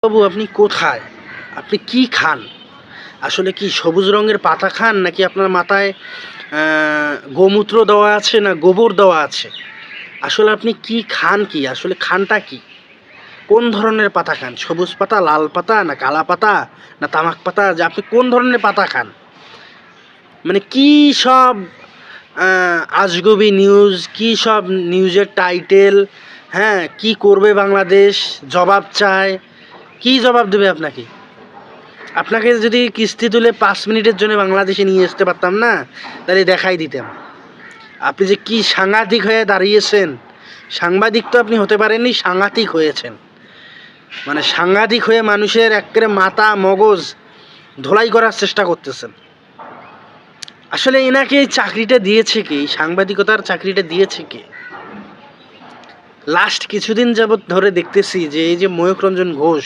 বাবু, আপনি কোথায়? আপনি কি খান? আসলে কি সবুজ রঙের পাতা খান, নাকি আপনার মাথায় গোমূত্র দেওয়া আছে, না গোবর দেওয়া আছে? আসলে আপনি কি খান? কি আসলে খানটা কি? কোন ধরনের পাতা খান? সবুজ পাতা, লাল পাতা, না কালা পাতা, না তামাক পাতা? যে আপনি কোন ধরনের পাতা খান? মানে কি সব আজগুবি নিউজ, কি সব নিউজের টাইটেল, হ্যাঁ, কি করবে বাংলাদেশ, জবাব চায়। কি জবাব দেবে আপনাকে? আপনাকে যদি কিস্তি তুলে 5 মিনিটের জন্য বাংলাদেশে নিয়ে আসতে পারতাম না, তাহলে দেখাই দিতাম। আপনি যে কি সাংঘাতিক হয়ে দাঁড়িয়েছেন! সাংবাদিক তো আপনি হতে পারেননি, সাংঘাতিক হয়েছেন। মানে সাংঘাতিক হয়ে মানুষের একেবারে মাথা মগজ ধোলাই করার চেষ্টা করতেছেন। আসলে এনাকে এই চাকরিটা দিয়েছে কে? সাংবাদিকতার চাকরিটা দিয়েছে কে? লাস্ট কিছুদিন যাবৎ ধরে দেখতেছি যে এই যে ময়ূখ রঞ্জন ঘোষ,